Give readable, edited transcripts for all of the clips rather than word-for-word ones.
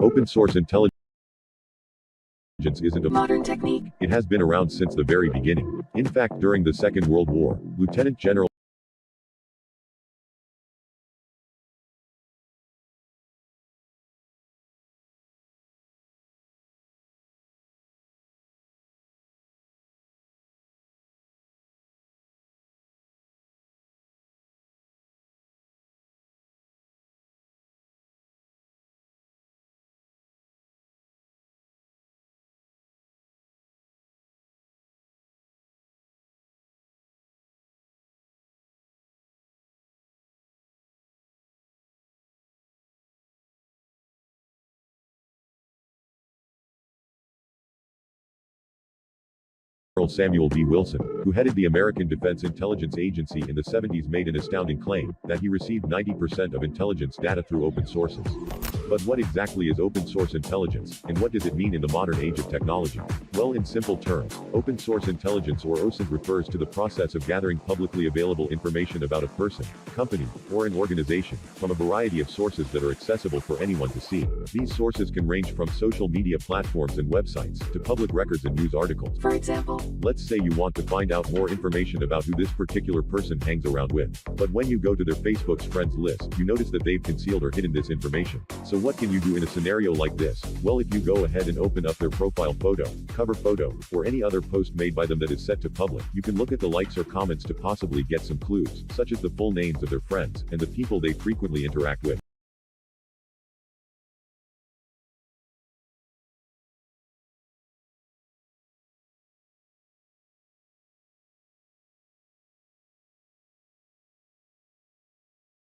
Open source intelligence isn't a modern technique. It has been around since the very beginning. In fact, during the Second World War, Lieutenant General Samuel D. Wilson, who headed the American Defense Intelligence Agency in the 70s, made an astounding claim that he received 90% of intelligence data through open sources. But what exactly is open source intelligence, and what does it mean in the modern age of technology? Well, in simple terms, open source intelligence, or OSINT, refers to the process of gathering publicly available information about a person, company, or an organization from a variety of sources that are accessible for anyone to see. These sources can range from social media platforms and websites to public records and news articles. For example, let's say you want to find out more information about who this particular person hangs around with. But when you go to their Facebook's friends list, you notice that they've concealed or hidden this information. So what can you do in a scenario like this? Well, if you go ahead and open up their profile photo, cover photo, or any other post made by them that is set to public, you can look at the likes or comments to possibly get some clues, such as the full names of their friends, and the people they frequently interact with.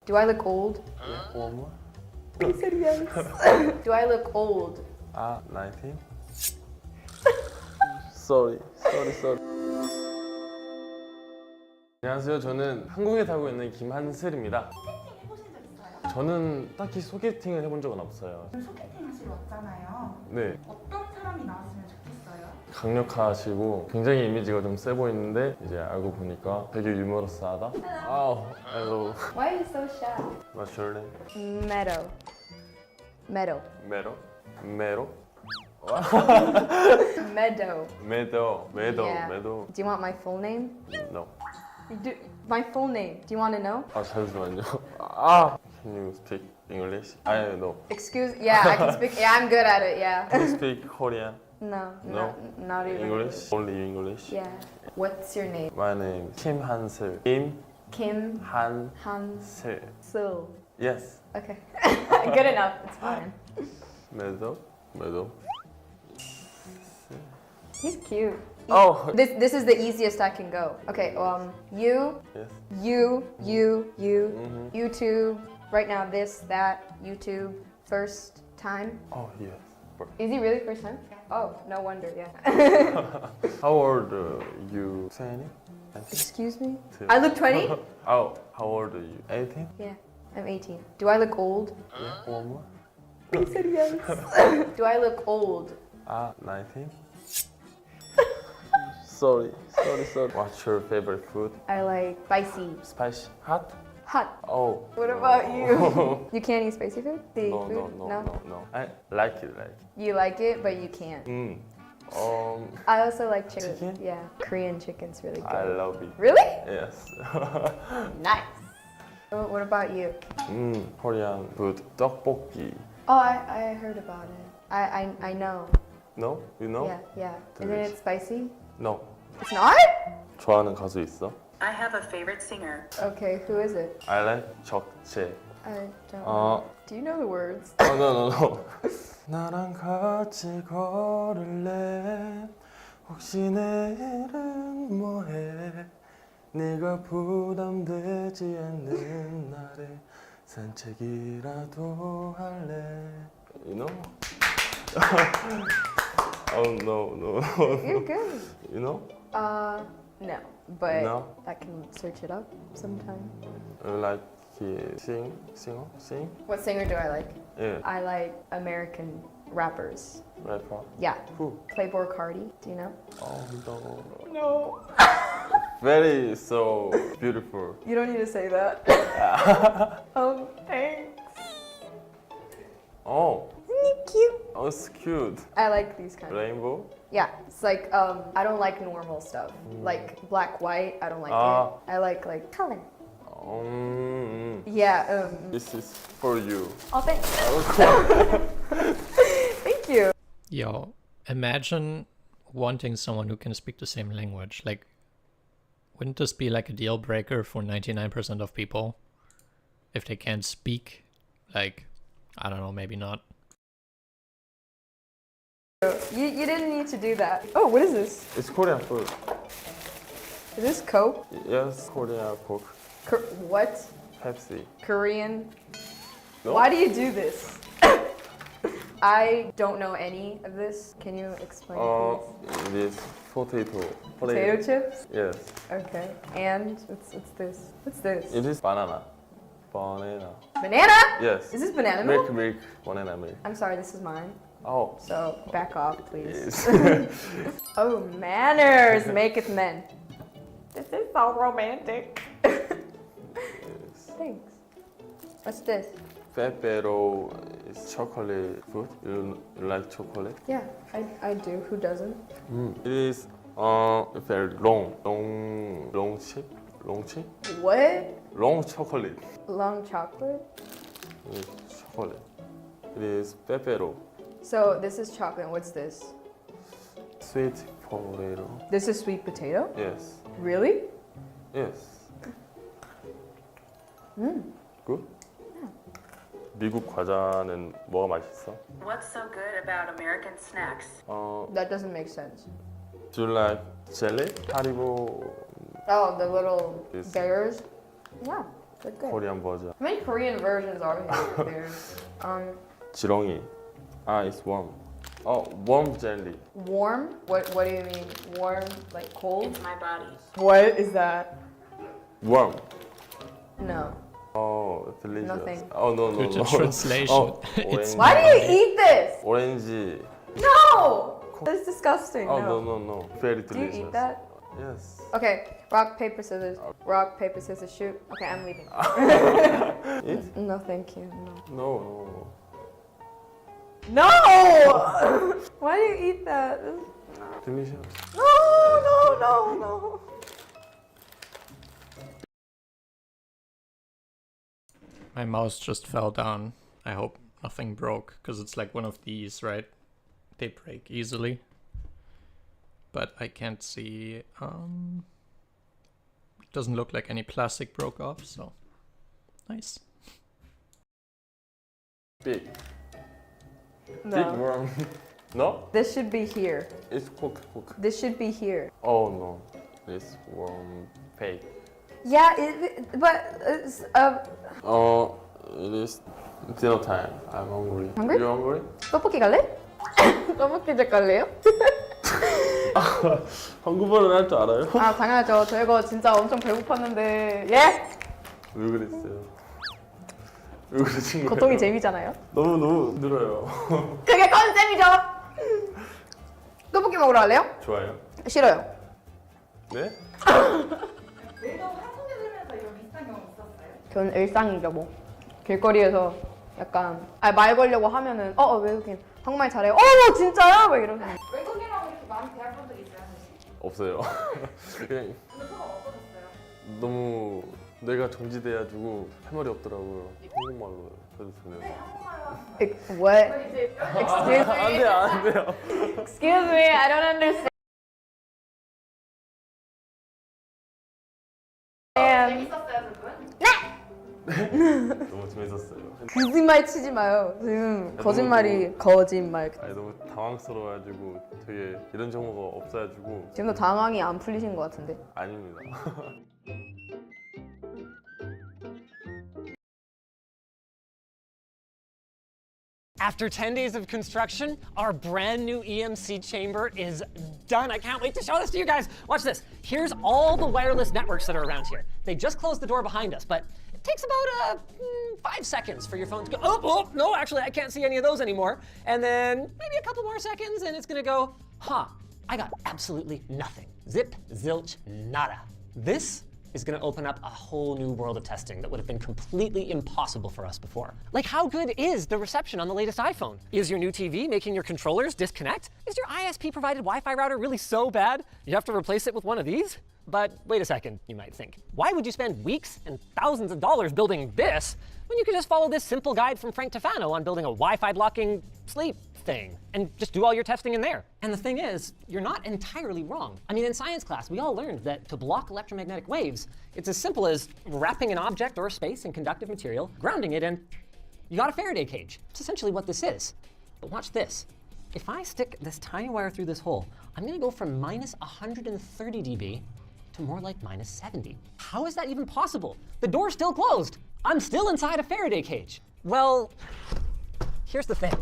Do I look old? One more. He said yes. Do I look old? 19. Sorry. 안녕하세요. 저는 한국에 살고 있는 김한슬입니다. 소개팅 해보신 적 있어요? 저는 딱히 소개팅을 해본 적은 없어요. 소개팅 하시러 왔잖아요. 네, 어떤 사람이 나왔으면 좋겠어요? 강력하시고 굉장히 이미지가 좀 세 보이는데 이제 알고 보니까 되게 유머러스하다. Hello. Why are you so shy? What's your name? Meadow. Meadow. Meadow. Yeah. Meadow. Do you want my full name? No. My full name. Do you want to know? 잠시만요. Can you speak English? I know. Yeah, I can speak. Yeah, I'm good at it. Yeah. Can you speak Korean? No. Not even. English? Only English? Yeah. What's your name? My name is Kim Hansel. Kim Hansel. Hansel. Yes. Okay. Good enough. It's fine. Meadow. He's cute. Oh. This is the easiest I can go. Okay. You. Yes. You. Mm-hmm. YouTube. Right now, that. YouTube. First time. Oh yes. Is he really first time? Oh, no wonder. Yeah. How old are you? 20? Excuse me. I look 20. How old are you? 18? Yeah. I'm 18. Do I look old? Yeah. One more. He said yes. Do I look old? 19? Sorry. What's your favorite food? I like spicy. Spicy? Hot? Hot. Oh. What about you? You can't eat spicy food? No. I like it. You like it, but you can't. I also like chicken. Chicken? Yeah. Korean chicken's really good. I love it. Really? Yes. Nice. What about you? Korean food. 떡볶이. Oh, I heard about it. I know. No? You know? Yeah. Isn't it spicy? No. It's not? 좋아하는 가수 있어? I have a favorite singer. Okay, who is it? I like 적재. I don't know. Do you know the words? No. 나랑 같이 걸을래 혹시 내일은 뭐해 네가 부담되지 않는 날에 산책이라도 할래 You know? No. You're good. You know? No, but No? I can search it up sometime. Like sing? What singer do I like? Yeah. I like American rappers. Rapper. Yeah. Who? Playboy Cardi, do you know? Oh no. No. Very so beautiful. You don't need to say that. Thanks. Oh. Isn't he cute? Oh, it's cute. I like these kind of. Rainbow? Yeah, it's like I don't like normal stuff. Like black, white, I don't like Ah. it. I like color. Mm. Yeah. This is for you. Oh, thanks. Okay. Thank you. Yo, imagine wanting someone who can speak the same language. Like, wouldn't this be like a deal breaker for 99% of people? If they can't speak, like, I don't know, maybe not. You didn't need to do that. Oh, what is this? It's Korean food. Is this Coke? Yes, Korean Coke. What? Pepsi. Korean? No? Why do you do this? I don't know any of this. Can you explain, please? It is potato. Potato chips? Yes. Okay. And what's this? What's this? It is banana. Banana. Banana? Yes. Is this banana milk? Milk. Banana milk. I'm sorry, this is mine. Oh. So back off, please. Yes. Oh, manners maketh men. This is so romantic. Thanks. What's this? Pepero is chocolate food. You like chocolate? Yeah, I do. Who doesn't? It is very long chip. Long chip? What? Long chocolate. Long chocolate? It is chocolate. It is pepero. So this is chocolate. What's this? Sweet potato. This is sweet potato? Yes. Really? Yes. Good? 미국 과자는 뭐가 맛있어? What's so good about American snacks? That doesn't make sense. Do you like jelly? Haribo Oh, the little This- bears? Yeah, they're good. Korean 버전. How many Korean versions are there? Bears? 지렁이. It's warm. Warm jelly. Warm? What do you mean? Warm? Like cold? It's my body. What is that? Warm. No. Delicious. Nothing. No. Good translation. It's orange. Why do you eat this? 오렌지. No! That's disgusting. No. Very Do you delicious. eat that? Yes. Okay, rock, paper, scissors. Rock, paper, scissors, shoot. Okay, I'm leaving. Eat? No, thank you. No. No. No! Why do you eat that? Delicious. No. My mouse just fell down. I hope nothing broke, because it's like one of these, right? They break easily. But I can't see... It doesn't look like any plastic broke off, so... Nice. Big No. worm. No? This should be here. It's cook. This should be here. Oh no. This worm fake. Yeah, but it's, It is dinner time. I'm hungry. Hungry? You hungry? 떡볶이 갈래? 떡볶이집 갈래요? 한국어는 할 줄 알아요? 아, 당연하죠. 저 이거 진짜 엄청 배고팠는데. 예? 왜 그랬어요? 왜 그러신 거예요? 고통이 재미잖아요. 너무 늘어요. 그게 컨셉이죠. 떡볶이 먹으러 갈래요? 좋아요. 싫어요. 네? 매도 한국에 살면서 이런 비슷한 경험 있었어요? 그건 일상이죠 뭐. 길거리에서 약간 말 걸려고 하면은 외국인 한국말 잘해요. 진짜요? 막 이러면 외국인하고 이렇게 많이 대할 본 적 있어요, 사실? 없어요. 그냥 근데 소감 어떠셨어요? 너무 뇌가 정지돼가지고 할 말이 없더라고요. 한국말로 해도 되네요. What? 안 돼요. Excuse me, I don't understand. 재밌었어요, 두 분? 너무 재밌었어요. 거짓말 치지 마요. 지금 거짓말. 너무 당황스러워가지고 되게 이런 정보가 없어가지고 지금도 당황이 안 풀리신 것 같은데. 아닙니다. After 10 days of construction, our brand new EMC chamber is done. I can't wait to show this to you guys. Watch this. Here's all the wireless networks that are around here. They just closed the door behind us, but it takes about 5 seconds for your phone to go, oh, no, actually, I can't see any of those anymore. And then maybe a couple more seconds, and it's gonna go, I got absolutely nothing. Zip, zilch, nada. This is going to open up a whole new world of testing that would have been completely impossible for us before. Like, how good is the reception on the latest iPhone? Is your new TV making your controllers disconnect? Is your ISP-provided Wi-Fi router really so bad you have to replace it with one of these? But wait a second, you might think. Why would you spend weeks and thousands of dollars building this when you could just follow this simple guide from Frank Tufano on building a Wi-Fi blocking sleep thing and just do all your testing in there? And the thing is, you're not entirely wrong. I mean, in science class, we all learned that to block electromagnetic waves, it's as simple as wrapping an object or a space in conductive material, grounding it, and you got a Faraday cage. It's essentially what this is. But watch this. If I stick this tiny wire through this hole, I'm gonna go from minus 130 dB to more like minus 70. How is that even possible? The door's still closed. I'm still inside a Faraday cage. Well, here's the thing.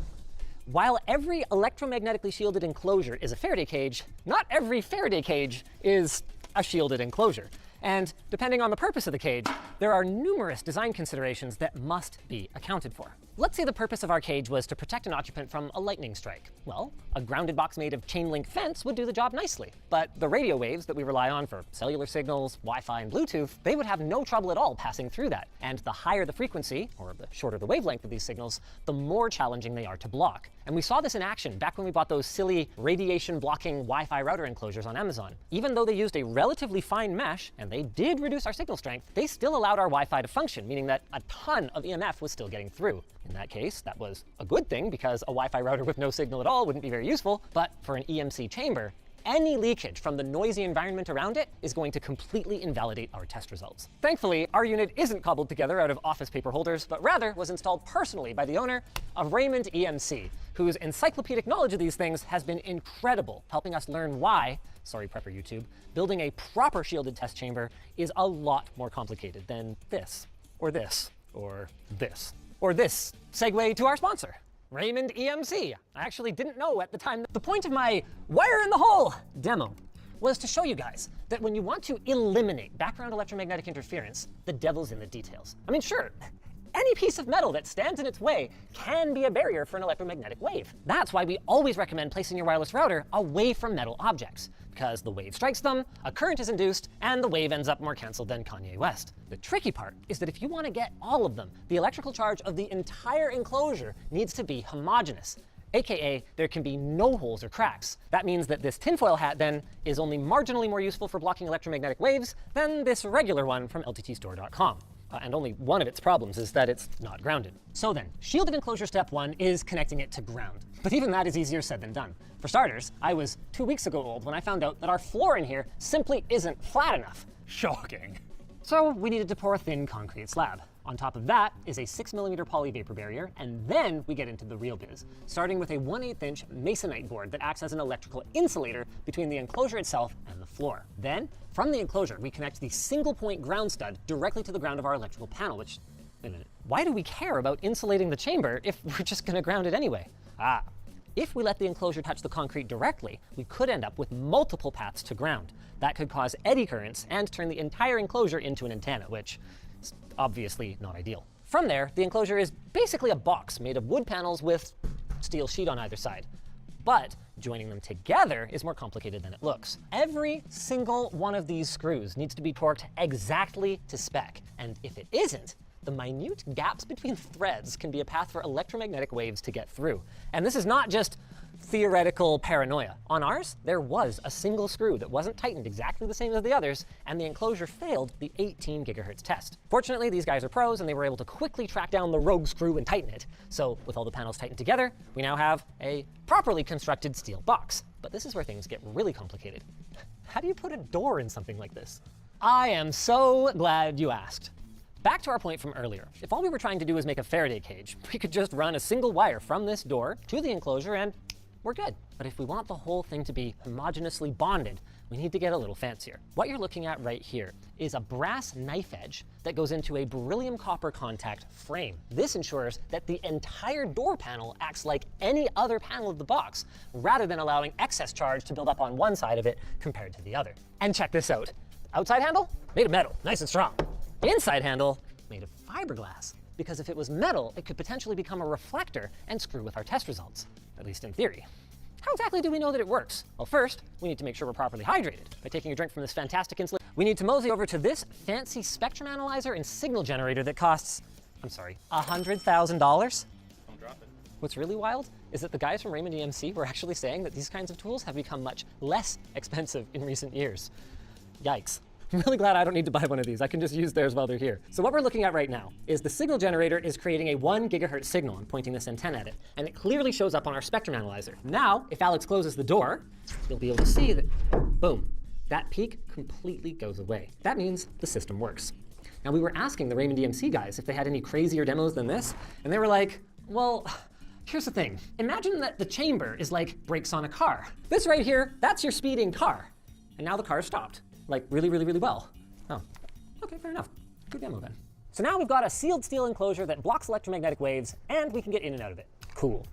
While every electromagnetically shielded enclosure is a Faraday cage, not every Faraday cage is a shielded enclosure. And depending on the purpose of the cage, there are numerous design considerations that must be accounted for. Let's say the purpose of our cage was to protect an occupant from a lightning strike. Well, a grounded box made of chain link fence would do the job nicely. But the radio waves that we rely on for cellular signals, Wi-Fi, and Bluetooth, they would have no trouble at all passing through that. And the higher the frequency, or the shorter the wavelength of these signals, the more challenging they are to block. And we saw this in action back when we bought those silly radiation blocking Wi-Fi router enclosures on Amazon. Even though they used a relatively fine mesh, and they did reduce our signal strength, they still allowed our Wi-Fi to function, meaning that a ton of EMF was still getting through. In that case, that was a good thing because a Wi-Fi router with no signal at all wouldn't be very useful, but for an EMC chamber, any leakage from the noisy environment around it is going to completely invalidate our test results. Thankfully, our unit isn't cobbled together out of office paper holders, but rather was installed personally by the owner of Raymond EMC, whose encyclopedic knowledge of these things has been incredible, helping us learn why, sorry Prepper YouTube, building a proper shielded test chamber is a lot more complicated than this, or this, or this, or this. Segue to our sponsor, Raymond EMC. I actually didn't know at the time. The point of my wire in the hole demo was to show you guys that when you want to eliminate background electromagnetic interference, the devil's in the details. I mean, sure, any piece of metal that stands in its way can be a barrier for an electromagnetic wave. That's why we always recommend placing your wireless router away from metal objects, because the wave strikes them, a current is induced, and the wave ends up more canceled than Kanye West. The tricky part is that if you want to get all of them, the electrical charge of the entire enclosure needs to be homogeneous. AKA, there can be no holes or cracks. That means that this tinfoil hat then is only marginally more useful for blocking electromagnetic waves than this regular one from lttstore.com. And only one of its problems is that it's not grounded. So then, shielded enclosure step 1 is connecting it to ground. But even that is easier said than done. For starters, I was 2 weeks ago old when I found out that our floor in here simply isn't flat enough. Shocking. So we needed to pour a thin concrete slab. On top of that is a 6mm poly vapor barrier, and then we get into the real biz, starting with a 1/8" masonite board that acts as an electrical insulator between the enclosure itself and the floor. Then, from the enclosure, we connect the single point ground stud directly to the ground of our electrical panel, which, wait a minute, why do we care about insulating the chamber if we're just gonna ground it anyway? If we let the enclosure touch the concrete directly, we could end up with multiple paths to ground. That could cause eddy currents and turn the entire enclosure into an antenna, which is obviously not ideal. From there, the enclosure is basically a box made of wood panels with steel sheet on either side. But joining them together is more complicated than it looks. Every single one of these screws needs to be torqued exactly to spec, and if it isn't, the minute gaps between threads can be a path for electromagnetic waves to get through. And this is not just theoretical paranoia. On ours, there was a single screw that wasn't tightened exactly the same as the others, and the enclosure failed the 18 gigahertz test. Fortunately, these guys are pros, and they were able to quickly track down the rogue screw and tighten it. So with all the panels tightened together, we now have a properly constructed steel box. But this is where things get really complicated. How do you put a door in something like this? I am so glad you asked. Back to our point from earlier. If all we were trying to do was make a Faraday cage, we could just run a single wire from this door to the enclosure and we're good. But if we want the whole thing to be homogeneously bonded, we need to get a little fancier. What you're looking at right here is a brass knife edge that goes into a beryllium copper contact frame. This ensures that the entire door panel acts like any other panel of the box, rather than allowing excess charge to build up on one side of it compared to the other. And check this out. Outside handle, made of metal, nice and strong. Inside handle, made of fiberglass. Because if it was metal, it could potentially become a reflector and screw with our test results, at least in theory. How exactly do we know that it works? Well, first, we need to make sure we're properly hydrated by taking a drink from this fantastic insulator. we need to mosey over to this fancy spectrum analyzer and signal generator that costs, I'm sorry, $100,000. What's really wild is that the guys from Raymond EMC were actually saying that these kinds of tools have become much less expensive in recent years. Yikes. I'm really glad I don't need to buy one of these. I can just use theirs while they're here. So what we're looking at right now is the signal generator is creating a 1 gigahertz signal. I'm pointing this antenna at it, and it clearly shows up on our spectrum analyzer. Now, if Alex closes the door, you'll be able to see that, boom, that peak completely goes away. That means the system works. Now, we were asking the Raymond EMC guys if they had any crazier demos than this, and they were like, well, here's the thing. Imagine that the chamber is like brakes on a car. This right here, that's your speeding car. And now the car is stopped. Like really, really, really well. Oh, okay, fair enough. Good demo then. So now we've got a sealed steel enclosure that blocks electromagnetic waves, and we can get in and out of it. Cool.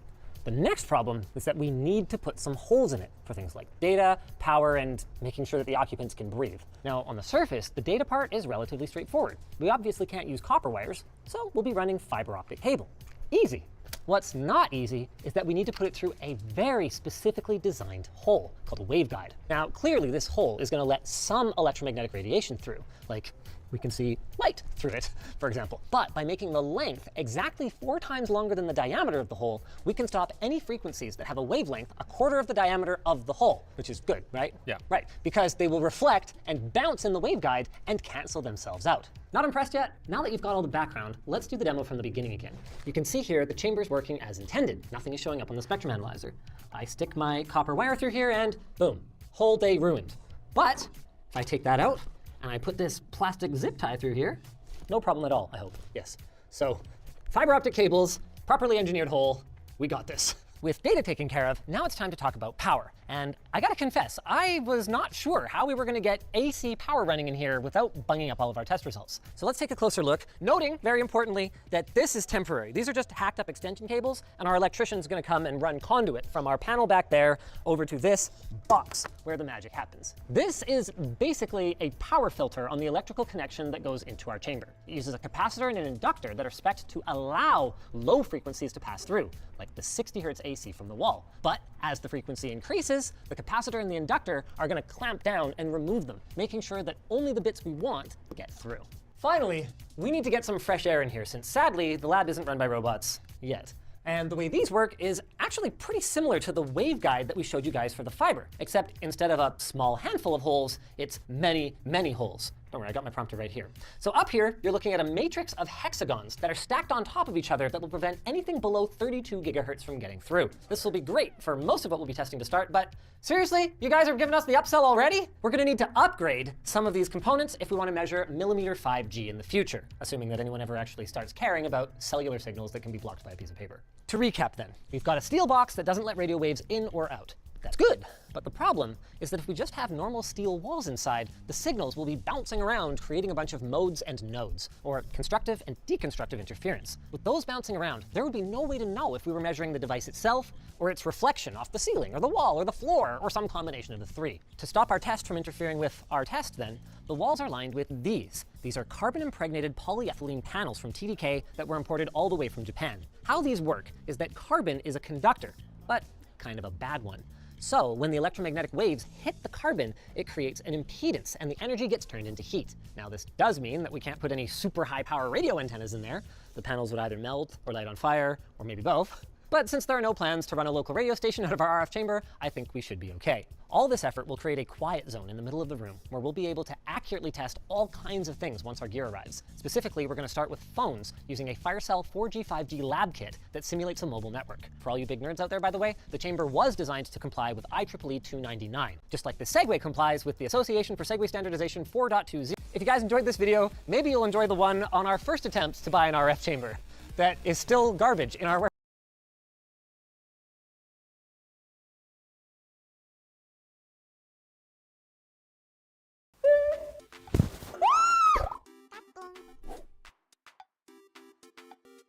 The next problem is that we need to put some holes in it for things like data, power, and making sure that the occupants can breathe. Now, on the surface, the data part is relatively straightforward. We obviously can't use copper wires, so we'll be running fiber optic cable. Easy. What's not easy is that we need to put it through a very specifically designed hole called a waveguide. Now, clearly this hole is going to let some electromagnetic radiation through, like we can see light through it, for example. But by making the length exactly 4 times longer than the diameter of the hole, we can stop any frequencies that have a wavelength a quarter of the diameter of the hole, which is good, right? Yeah. Right, because they will reflect and bounce in the waveguide and cancel themselves out. Not impressed yet? Now that you've got all the background, let's do the demo from the beginning again. You can see here the chamber's working as intended. Nothing is showing up on the spectrum analyzer. I stick my copper wire through here and boom, whole day ruined. But if I take that out, and I put this plastic zip tie through here, no problem at all, I hope. Yes. So fiber optic cables, properly engineered hole, we got this. With data taken care of, now it's time to talk about power. And I gotta confess, I was not sure how we were gonna get AC power running in here without bunging up all of our test results. So let's take a closer look, noting, very importantly, that this is temporary. These are just hacked up extension cables, and our electrician's gonna come and run conduit from our panel back there over to this box where the magic happens. This is basically a power filter on the electrical connection that goes into our chamber. It uses a capacitor and an inductor that are spec'd to allow low frequencies to pass through, like the 60 hertz AC from the wall. But as the frequency increases, the capacitor and the inductor are going to clamp down and remove them, making sure that only the bits we want get through. Finally, we need to get some fresh air in here, since sadly, the lab isn't run by robots yet. And the way these work is actually pretty similar to the waveguide that we showed you guys for the fiber, except instead of a small handful of holes, it's many, many holes. Don't worry, I got my prompter right here. So up here, you're looking at a matrix of hexagons that are stacked on top of each other that will prevent anything below 32 gigahertz from getting through. This will be great for most of what we'll be testing to start, but seriously, you guys are giving us the upsell already? We're gonna need to upgrade some of these components if we wanna measure millimeter 5G in the future, assuming that anyone ever actually starts caring about cellular signals that can be blocked by a piece of paper. To recap then, we've got a steel box that doesn't let radio waves in or out. That's good, but the problem is that if we just have normal steel walls inside, the signals will be bouncing around, creating a bunch of modes and nodes, or constructive and deconstructive interference. With those bouncing around, there would be no way to know if we were measuring the device itself, or its reflection off the ceiling, or the wall, or the floor, or some combination of the three. To stop our test from interfering with our test then, the walls are lined with these. These are carbon-impregnated polyethylene panels from TDK that were imported all the way from Japan. How these work is that carbon is a conductor, but kind of a bad one. So when the electromagnetic waves hit the carbon, it creates an impedance, and the energy gets turned into heat. Now this does mean that we can't put any super high power radio antennas in there. The panels would either melt or light on fire, or maybe both. But since there are no plans to run a local radio station out of our RF chamber, I think we should be okay. All this effort will create a quiet zone in the middle of the room where we'll be able to accurately test all kinds of things once our gear arrives. Specifically, we're going to start with phones using a Firecell 4G 5G lab kit that simulates a mobile network. For all you big nerds out there, by the way, the chamber was designed to comply with IEEE 299, just like the Segway complies with the Association for Segway Standardization 4.20. If you guys enjoyed this video, maybe you'll enjoy the one on our first attempt to buy an RF chamber that is still garbage in our warehouse.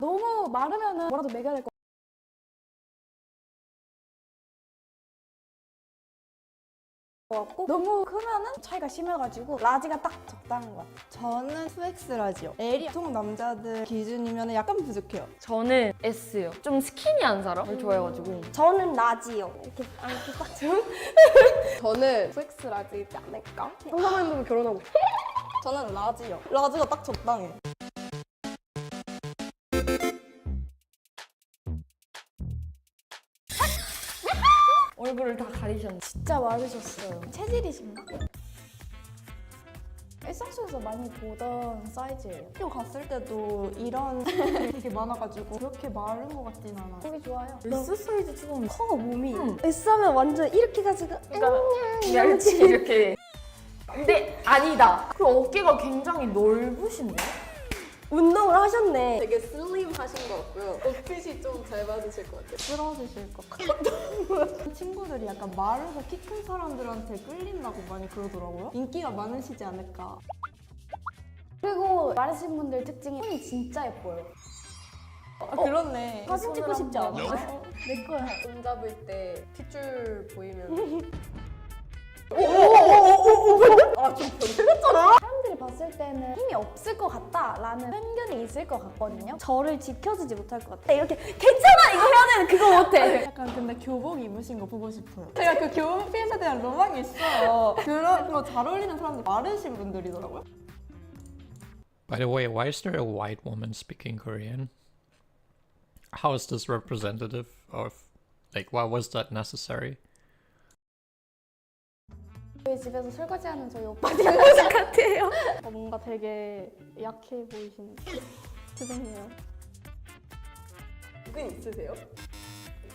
너무 마르면은 뭐라도 먹여야 될 것 같고 너무 크면은 차이가 심해가지고 라지가 딱 적당한 것 같아요. 저는 2X 라지요. L이 보통 남자들 기준이면 약간 부족해요. 저는 S요. 좀 스키니한 사람을 좋아해가지고. 저는 라지요. 이렇게 딱 좀. 저는 2X 라지이지 않을까? 상상해보면 결혼하고 싶어. 저는 라지요. 라지가 딱 적당해. 얼굴을 다 가리셨네. 진짜 마르셨어요. 체질이신가? 일상 속에서 많이 보던 사이즈예요. 학교 갔을 때도 이런 사람들이 되게 많아가지고 그렇게 마른 것 같진 않아. 보기 좋아요. S 사이즈 좀 커 몸이. S 하면 완전 이렇게 가지고 얇지 이렇게. 근데 아니다. 그리고 어깨가 굉장히 넓으신데? 운동을 하셨네. 되게 슬림 하신 것 같고요. 옷핏이 좀 잘 받으실 것 같아요. 쓰러지실 것 같아요. 친구들이 약간 마르고 키 큰 사람들한테 끌린다고 많이 그러더라고요. 인기가 많으시지 않을까. 그리고 마르신 분들 특징이 손이 진짜 예뻐요. 아, 그렇네. 사진 찍고 싶지 않아? 내 거야. 손 잡을 때 핏줄 보이면 사람들이 봤을 때는 힘이 없을 것 같다라는 편견이 있을 것 같거든요. 저를 지켜주지 못할 것 같아. 이렇게 괜찮아 이거 해야 되는 그거 못해. 약간 근데 교복 입으신 거 보고 싶어요. 제가 그 교복핏에 대한 로망이 있어요. 그런 거 잘 어울리는 사람들 마르신 분들이더라고요. By the way, why is there a white woman speaking Korean? How is this representative of, like, why was that necessary? 저희 집에서 설거지하는 저희 오빠들 모습 같아요. 뭔가 되게 약해 보이시는. 죄송해요. 누군 있으세요?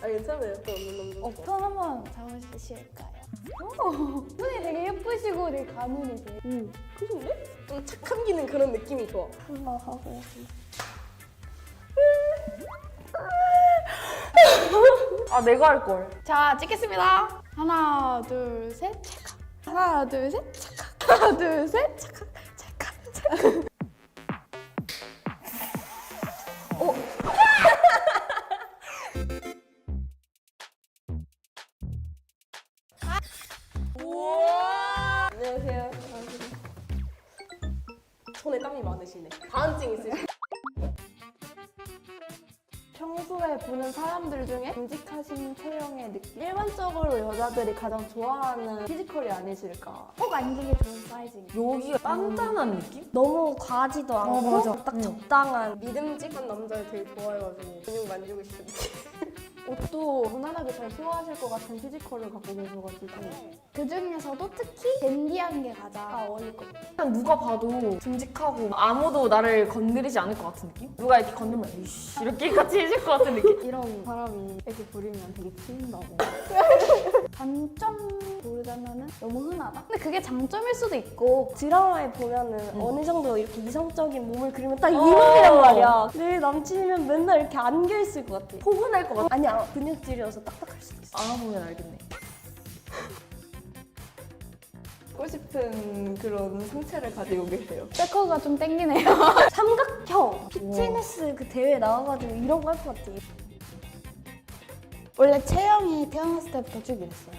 아 괜찮아요. 또 없는 남자. 편 한번 잡으실까요? 눈이 되게 예쁘시고 되게 가늘이세요. 그런데? 좀 착함 기는 그런 느낌이 좋아. 한번 하고요. 아 내가 할 걸. 자, 찍겠습니다. 하나, 둘, 셋, 찰칵. 하나, 둘, 셋, 찰칵. 하나, 둘, 셋, 찰칵. 찰칵, 찰칵. 안녕하세요. 손에 땀이 많으시네. 다한증 있으시네. 평소에 보는 사람들 중에 듬직하신 체형의 느낌? 일반적으로 여자들이 가장 좋아하는 피지컬이 아니실까? 꼭 안기기 좋은 사이즈입니다. 여기가 단단한 느낌? 너무 과하지도 않고 맞아. 딱 적당한. 믿음직한 남자를 되게 좋아해가지고 근육 만지고 싶은데 옷도 무난하게 잘 소화하실 것 같은 피지컬을 갖고 계셔가지고 그 중에서도 특히 댄디한 게 가장 어울릴 것 같아요. 그냥 누가 봐도 듬직하고 아무도 나를 건드리지 않을 것 같은 느낌? 누가 이렇게 건들면 이씨 이렇게 같이 해줄 것 같은 느낌? 이런 사람이 이렇게 부리면 되게 치인다고. 단점 보자면은 너무 흔하다? 근데 그게 장점일 수도 있고 드라마에 보면은 어느 정도 이렇게 이성적인 몸을 그리면 딱 이 몸이란 말이야. 내 남친이면 맨날 이렇게 안겨있을 것 같아. 포근할 것 같아. 아니야, 근육질이어서 딱딱할 수도 있어. 알아보면 알겠네. 갖고 싶은 그런 상체를 가지고 계세요. 백커가 좀 땡기네요. 삼각형! 피트니스 그 대회 나와가지고 이런 거 할 것 같아. 원래 체형이 태어났을 때부터 쭉 이랬어요?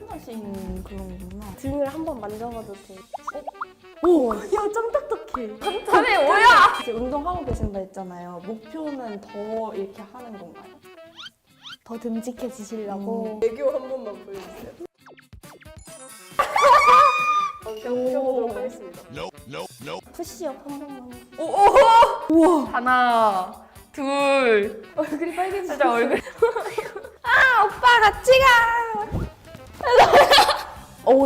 하신 그런 거구나. 등을 한번 만져봐도 돼. 오! 야, 짱 딱딱해. 자네 뭐야? 이제 운동하고 계신다 했잖아요. 목표는 더 이렇게 하는 건가요? 더 듬직해지시려고. 애교 한 번만 보여주세요. 경보도록 하겠습니다. 푸시업 한 번만. 우와! 하나, 둘. 얼굴이 빨개지셨어. 진짜 얼굴. 아, 오빠 같이 가!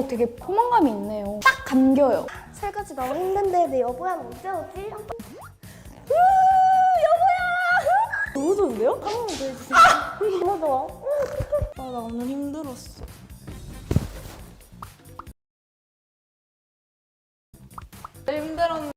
되게 포만감이 있네요. 딱 감겨요. 설거지 너무 힘든데 내 여보야 언제 오지? 여보야! 너무 좋은데요? 한 번만 더 해주세요. 너무 좋아. 나 오늘 힘들었어. 힘들었는데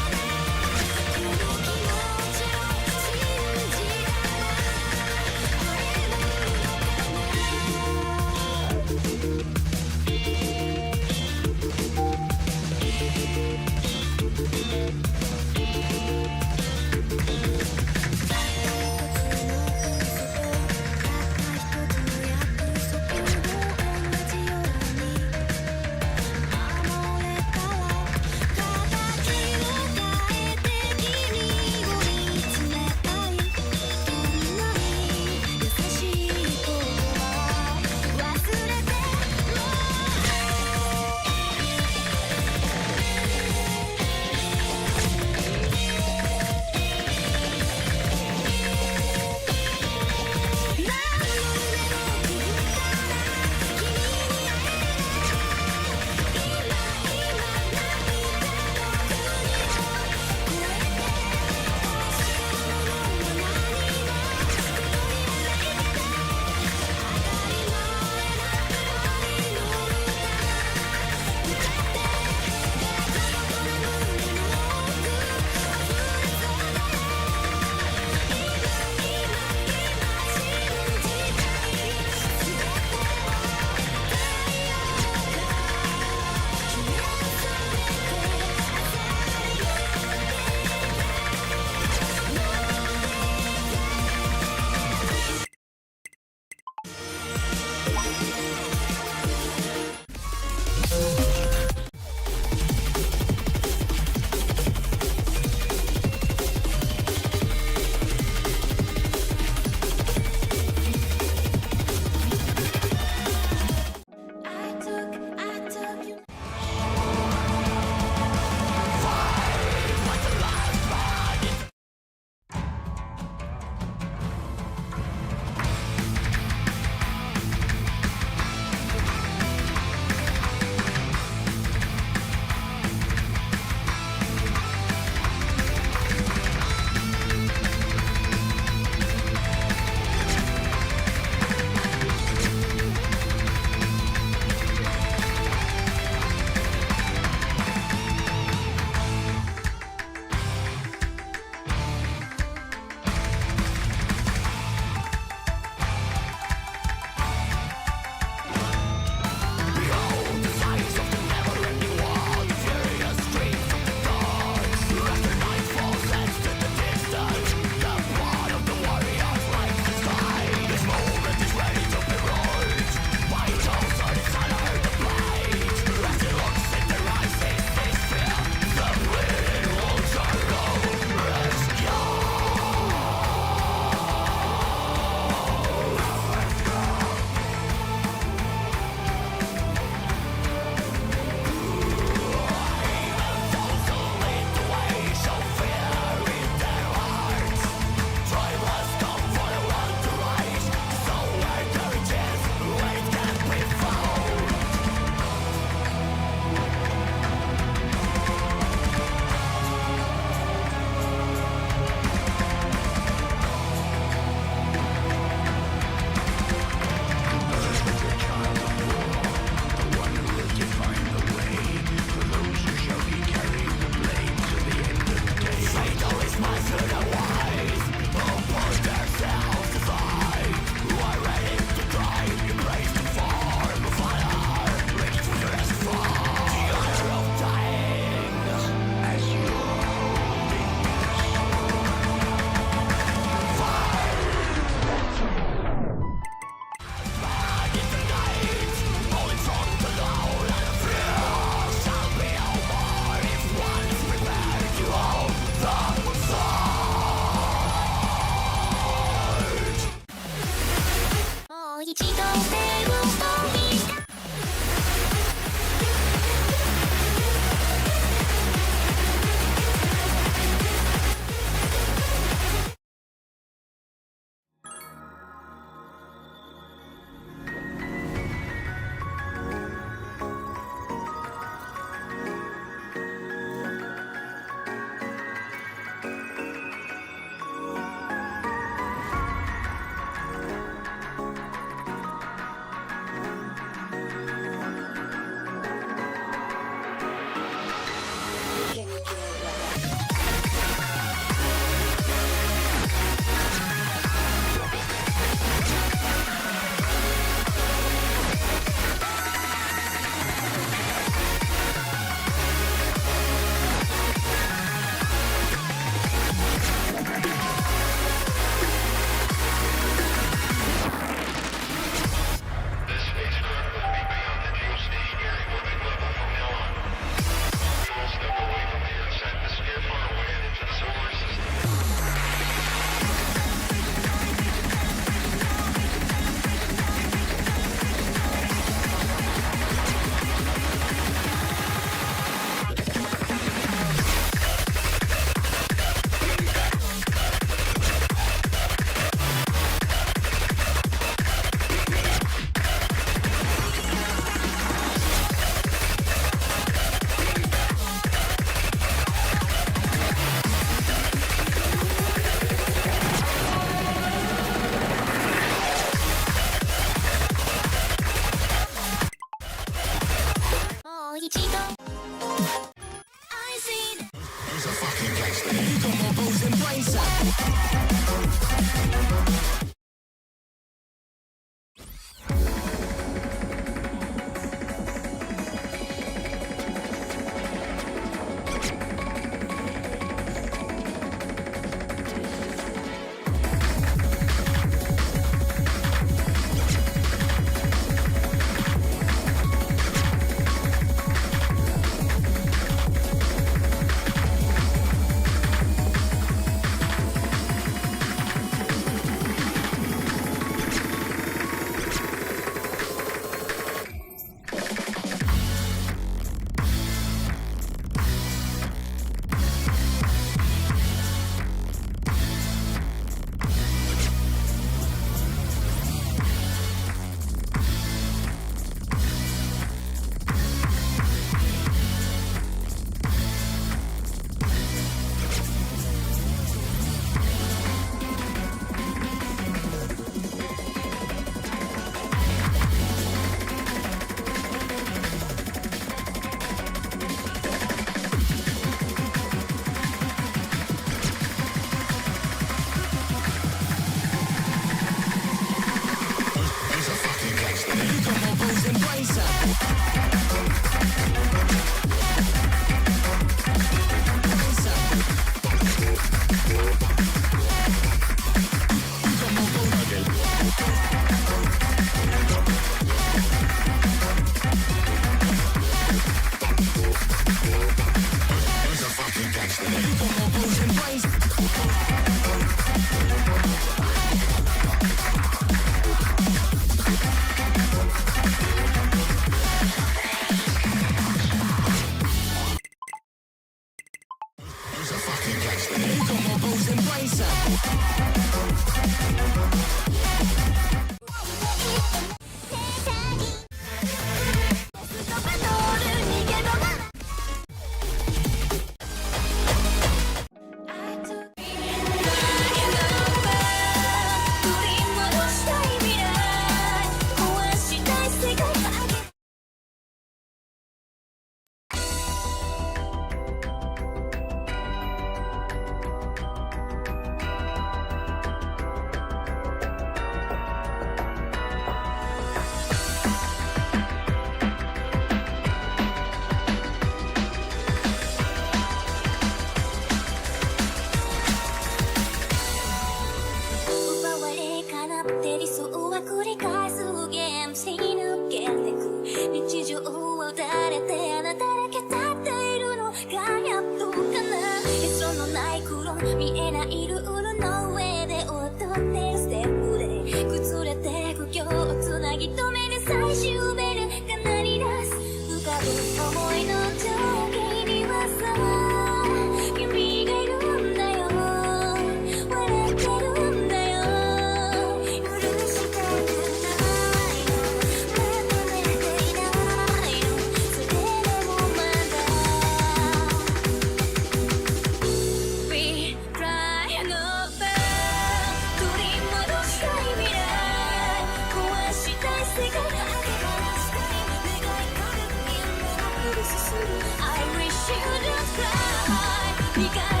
I wish you to cry.